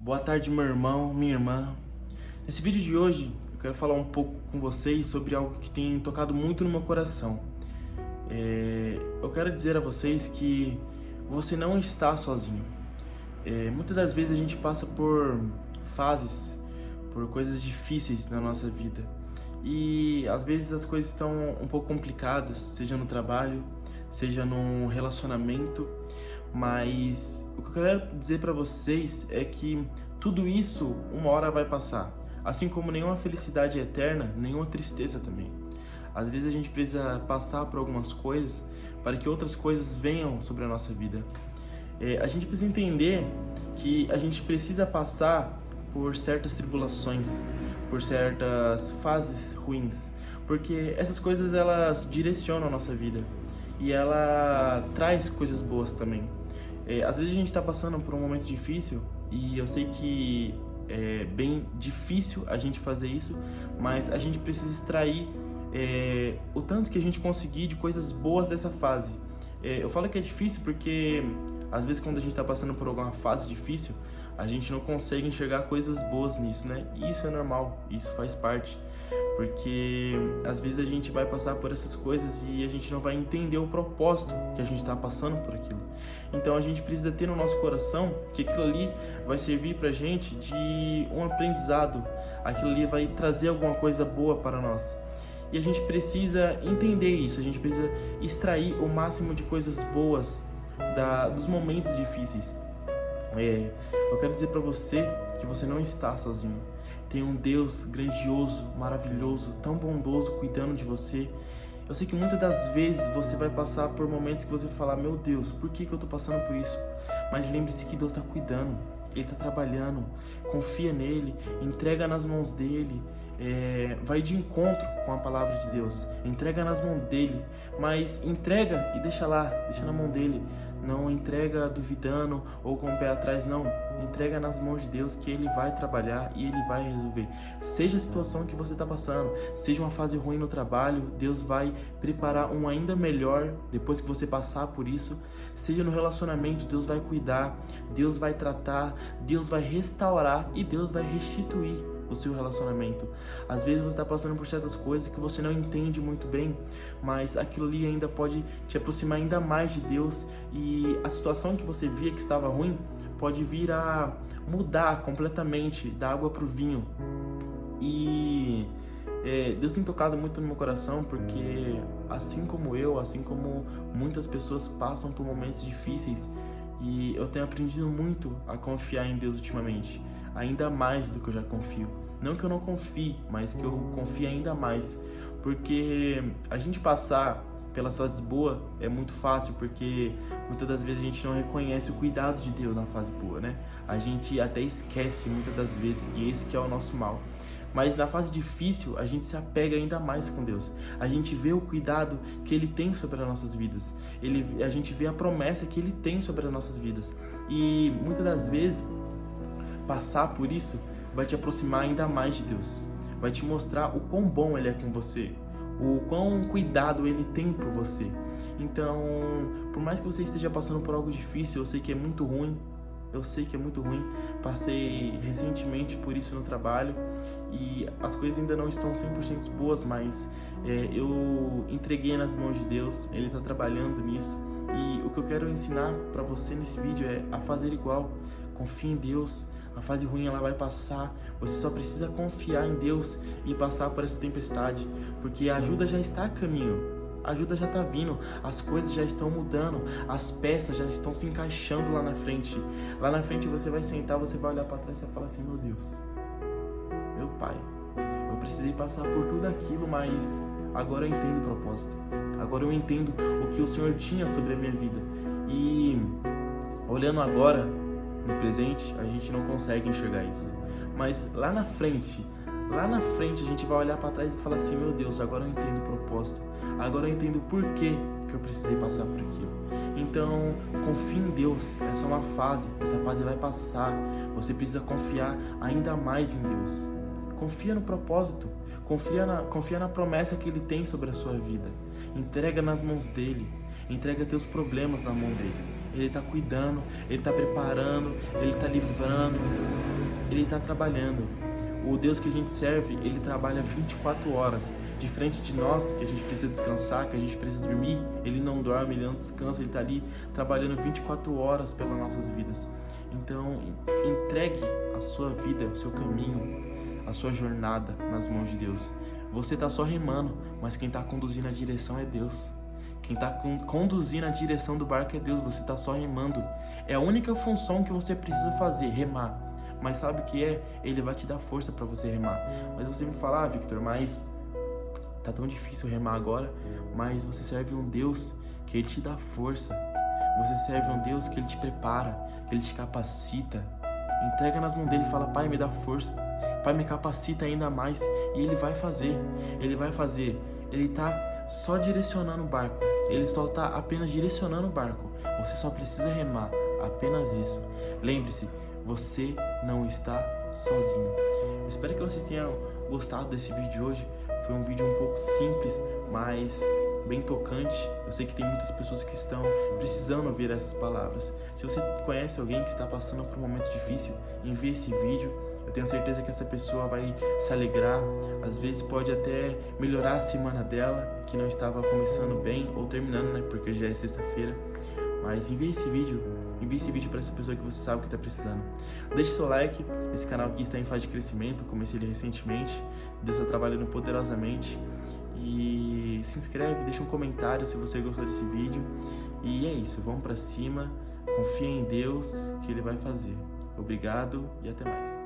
Boa tarde, meu irmão, minha irmã. Nesse vídeo de hoje, eu quero falar um pouco com vocês sobre algo que tem tocado muito no meu coração. Eu quero dizer a vocês que você não está sozinho. Muitas das vezes a gente passa por fases, por coisas difíceis na nossa vida. E às vezes as coisas estão um pouco complicadas, seja no trabalho, seja num relacionamento. Mas o que eu quero dizer para vocês é que tudo isso uma hora vai passar. Assim como nenhuma felicidade é eterna, nenhuma tristeza também. Às vezes a gente precisa passar por algumas coisas para que outras coisas venham sobre a nossa vida. A gente precisa entender que a gente precisa passar por certas tribulações, por certas fases ruins, porque essas coisas elas direcionam a nossa vida e ela traz coisas boas também. Às vezes a gente está passando por um momento difícil e eu sei que é bem difícil a gente fazer isso, mas a gente precisa extrair o tanto que a gente conseguir de coisas boas dessa fase. Eu falo que é difícil porque às vezes quando a gente está passando por alguma fase difícil, a gente não consegue enxergar coisas boas nisso, né? E isso é normal, isso faz parte. Porque às vezes a gente vai passar por essas coisas e a gente não vai entender o propósito que a gente está passando por aquilo. Então a gente precisa ter no nosso coração que aquilo ali vai servir pra gente de um aprendizado, aquilo ali vai trazer alguma coisa boa para nós. E a gente precisa entender isso, a gente precisa extrair o máximo de coisas boas dos momentos difíceis. Eu quero dizer pra você que você não está sozinho. Tem um Deus grandioso, maravilhoso, tão bondoso cuidando de você. Eu sei que muitas das vezes você vai passar por momentos que você vai falar: meu Deus, por que eu tô passando por isso? Mas lembre-se que Deus está cuidando, Ele está trabalhando, confia nele, entrega nas mãos dele, vai de encontro com a palavra de Deus, entrega nas mãos dele, mas entrega e deixa lá, deixa na mão dele. Não entrega duvidando ou com o pé atrás, não. Entrega nas mãos de Deus que Ele vai trabalhar e Ele vai resolver. Seja a situação que você está passando, seja uma fase ruim no trabalho, Deus vai preparar um ainda melhor depois que você passar por isso. Seja no relacionamento, Deus vai cuidar, Deus vai tratar, Deus vai restaurar e Deus vai restituir o seu relacionamento. Às vezes você está passando por certas coisas que você não entende muito bem, mas aquilo ali ainda pode te aproximar ainda mais de Deus e a situação que você via que estava ruim pode vir a mudar completamente da água para o vinho. E Deus tem tocado muito no meu coração porque assim como eu, assim como muitas pessoas passam por momentos difíceis, e eu tenho aprendido muito a confiar em Deus ultimamente, ainda mais do que eu já confio. Não que eu não confie, mas que eu confie ainda mais. Porque a gente passar pelas fases boas é muito fácil, porque muitas das vezes a gente não reconhece o cuidado de Deus na fase boa, né? A gente até esquece muitas das vezes que esse que é o nosso mal. Mas na fase difícil, a gente se apega ainda mais com Deus. A gente vê o cuidado que Ele tem sobre as nossas vidas. A gente vê a promessa que Ele tem sobre as nossas vidas. E muitas das vezes, passar por isso vai te aproximar ainda mais de Deus. Vai te mostrar o quão bom Ele é com você, o quão cuidado Ele tem por você. Então, por mais que você esteja passando por algo difícil, eu sei que é muito ruim. Eu sei que é muito ruim. Passei recentemente por isso no trabalho e as coisas ainda não estão 100% boas, mas eu entreguei nas mãos de Deus. Ele está trabalhando nisso. E o que eu quero ensinar para você nesse vídeo é a fazer igual. Confie em Deus. A fase ruim ela vai passar, você só precisa confiar em Deus e passar por essa tempestade, porque a ajuda já está a caminho, a ajuda já está vindo, as coisas já estão mudando, as peças já estão se encaixando lá na frente. Lá na frente você vai sentar, você vai olhar para trás e vai falar assim: meu Deus, meu Pai, eu precisei passar por tudo aquilo, mas agora eu entendo o propósito, agora eu entendo o que o Senhor tinha sobre a minha vida. E olhando agora no presente, a gente não consegue enxergar isso. Mas lá na frente a gente vai olhar para trás e falar assim: meu Deus, agora eu entendo o propósito. Agora eu entendo o porquê que eu precisei passar por aquilo. Então, confie em Deus. Essa é uma fase, essa fase vai passar. Você precisa confiar ainda mais em Deus. Confia no propósito. Confia na promessa que Ele tem sobre a sua vida. Entrega nas mãos dEle. Entrega teus problemas na mão dEle. Ele está cuidando, Ele está preparando, Ele está livrando. Ele está trabalhando. O Deus que a gente serve, Ele trabalha 24 horas. Diferente de nós, que a gente precisa descansar, que a gente precisa dormir, Ele não dorme, Ele não descansa, Ele está ali trabalhando 24 horas pelas nossas vidas. Então, entregue a sua vida, o seu caminho, a sua jornada nas mãos de Deus. Você está só remando, mas quem está conduzindo a direção é Deus. Quem está conduzindo a direção do barco é Deus, você está só remando. É a única função que você precisa fazer, remar. Mas sabe o que é? Ele vai te dar força para você remar. Mas você me fala, Victor, mas tá tão difícil remar agora. Mas você serve um Deus que Ele te dá força. Você serve um Deus que Ele te prepara, que Ele te capacita. Entrega nas mãos dele e fala, Pai, me dá força. Pai, me capacita ainda mais. E Ele vai fazer. Ele vai fazer. Ele tá só direcionando o barco. Ele só tá apenas direcionando o barco. Você só precisa remar. Apenas isso. Lembre-se, você não está sozinho. Eu espero que vocês tenham gostado desse vídeo de hoje. Foi um vídeo um pouco simples, mas bem tocante. Eu sei que tem muitas pessoas que estão precisando ouvir essas palavras. Se você conhece alguém que está passando por um momento difícil, envie esse vídeo. Eu tenho certeza que essa pessoa vai se alegrar. Às vezes pode até melhorar a semana dela, que não estava começando bem, ou terminando, né? Porque já é sexta-feira. Mas envie esse vídeo para essa pessoa que você sabe que está precisando. Deixe seu like, esse canal aqui está em fase de crescimento, comecei ele recentemente, Deus está trabalhando poderosamente. E se inscreve, deixa um comentário se você gostou desse vídeo. E é isso, vamos para cima, confia em Deus que Ele vai fazer. Obrigado e até mais.